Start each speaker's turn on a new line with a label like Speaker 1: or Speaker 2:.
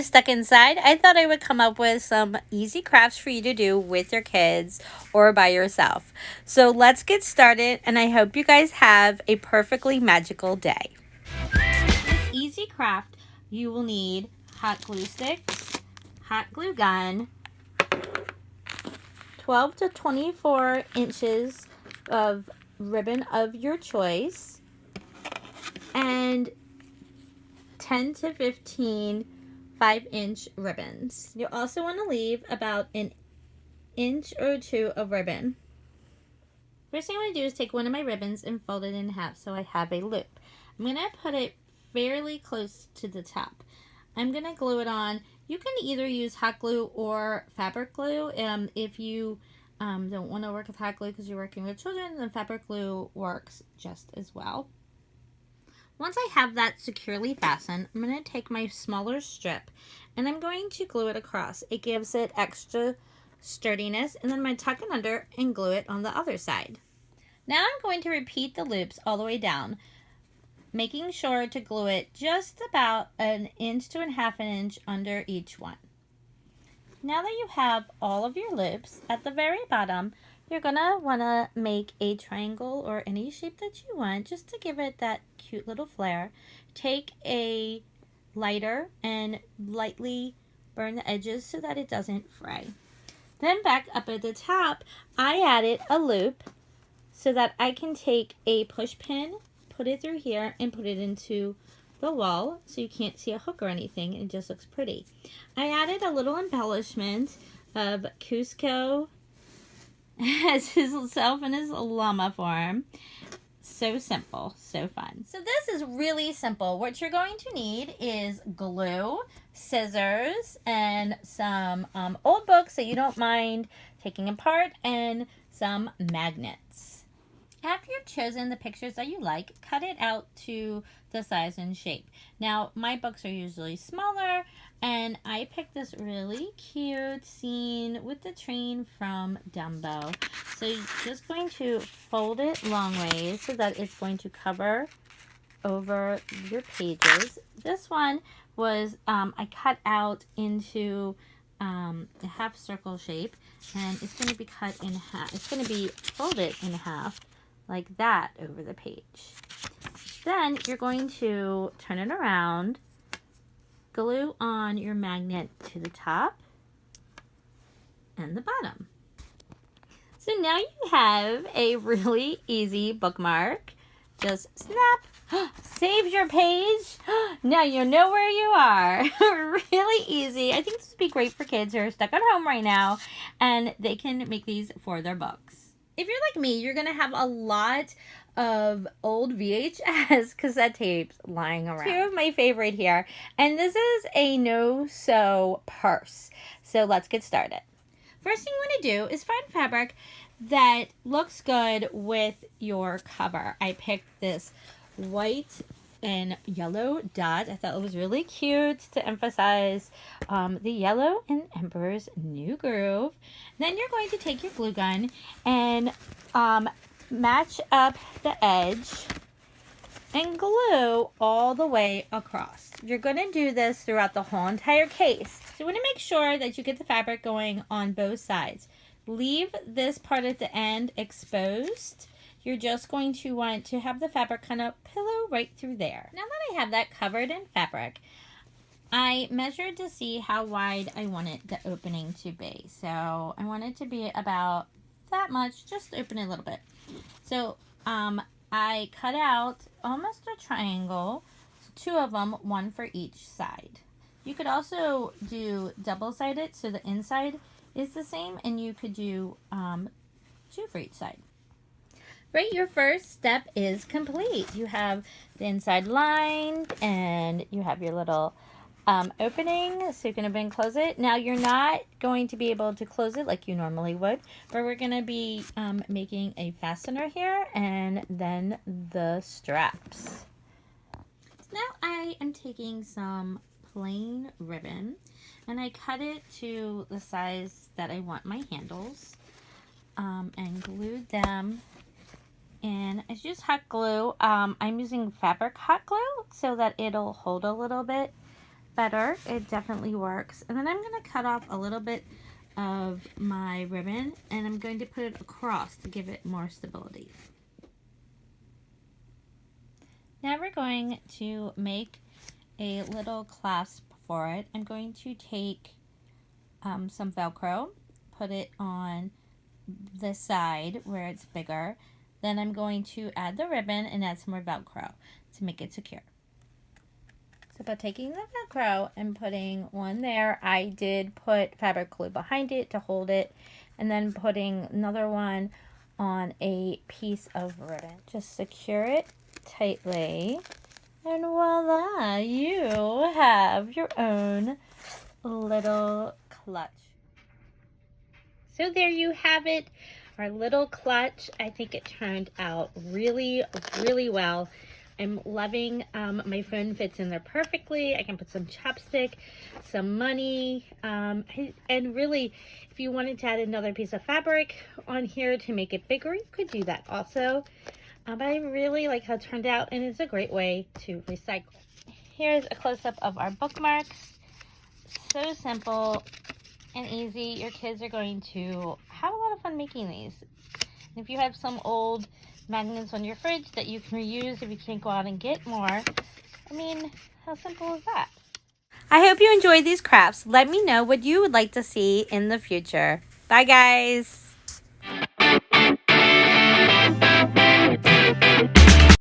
Speaker 1: was stuck inside, I thought I would come up with some easy crafts for you to do with your kids or by yourself. So let's get started, and I hope you guys have a perfectly magical day. This easy craft, you will need hot glue sticks, hot glue gun, 12 to 24 inches of ribbon of your choice, and 10 to 15 5-inch ribbons. You also want to leave about an inch or two of ribbon. First thing I'm going to do is take one of my ribbons and fold it in half so I have a loop. I'm going to put it fairly close to the top. I'm going to glue it on. You can either use hot glue or fabric glue. If you don't want to work with hot glue because you're working with children, then fabric glue works just as well. Once I have that securely fastened, I'm going to take my smaller strip and I'm going to glue it across. It gives it extra sturdiness, and then I'm going to tuck it under and glue it on the other side. Now I'm going to repeat the loops all the way down, making sure to glue it just about an inch to a half an inch under each one. Now that you have all of your loops, at the very bottom, you're going to want to make a triangle or any shape that you want just to give it that cute little flare. Take a lighter and lightly burn the edges so that it doesn't fray. Then back up at the top, I added a loop so that I can take a push pin, put it through here, and put it into the wall so you can't see a hook or anything. It just looks pretty. I added a little embellishment of Cusco as himself in his llama form. So simple, so fun. So this is really simple. What you're going to need is glue, scissors, and some old books that you don't mind taking apart, and some magnets. After you've chosen the pictures that you like, cut it out to the size and shape. Now, my books are usually smaller, and I picked this really cute scene with the train from Dumbo. So you're just going to fold it long ways so that it's going to cover over your pages. This one was, I cut out into a half circle shape, and it's going to be cut in half. It's going to be folded in half like that over the page. Then you're going to turn it around, glue on your magnet to the top and the bottom. So now you have a really easy bookmark. Just snap, saves your page. Now you know where you are. Really easy. I think this would be great for kids who are stuck at home right now, and they can make these for their books. If you're like me, you're going to have a lot of old VHS cassette tapes lying around. Two of my favorite here, and this is a no-sew purse. So let's get started. First thing you want to do is find fabric that looks good with your cover. I picked this white and yellow dot. I thought it was really cute to emphasize the yellow in Emperor's New Groove. Then you're going to take your glue gun and match up the edge and glue all the way across. You're going to do this throughout the whole entire case. So you want to make sure that you get the fabric going on both sides. Leave this part at the end exposed. You're just going to want to have the fabric kind of pillow right through there. Now that I have that covered in fabric, I measured to see how wide I wanted the opening to be. So I want it to be about that much, just open it a little bit. So I cut out almost a triangle, two of them, one for each side. You could also do double-sided, so the inside is the same, and you could do two for each side. Right, your first step is complete. You have the inside lined, and you have your little opening, so you can open and close it. Now, you're not going to be able to close it like you normally would, but we're going to be making a fastener here, and then the straps. Now, I am taking some plain ribbon, and I cut it to the size that I want my handles, and glued them. And it's just hot glue. I'm using fabric hot glue so that it'll hold a little bit better. It definitely works. And then I'm going to cut off a little bit of my ribbon and I'm going to put it across to give it more stability. Now we're going to make a little clasp for it. I'm going to take some Velcro, put it on the side where it's bigger. Then I'm going to add the ribbon and add some more Velcro to make it secure. So by taking the Velcro and putting one there, I did put fabric glue behind it to hold it, and then putting another one on a piece of ribbon. Just secure it tightly, and voila, you have your own little clutch. So there you have it, our little clutch. I think it turned out really, really well. I'm loving my phone fits in there perfectly. I can put some chapstick, some money, and really, if you wanted to add another piece of fabric on here to make it bigger, you could do that also. But I really like how it turned out, and it's a great way to recycle. Here's a close-up of our bookmarks. So simple and easy. Your kids are going to have a lot of fun making these. If you have some old magnets on your fridge that you can reuse if you can't go out and get more, I mean, how simple is that? I hope you enjoyed these crafts. Let me know what you would like to see in the future. Bye, guys.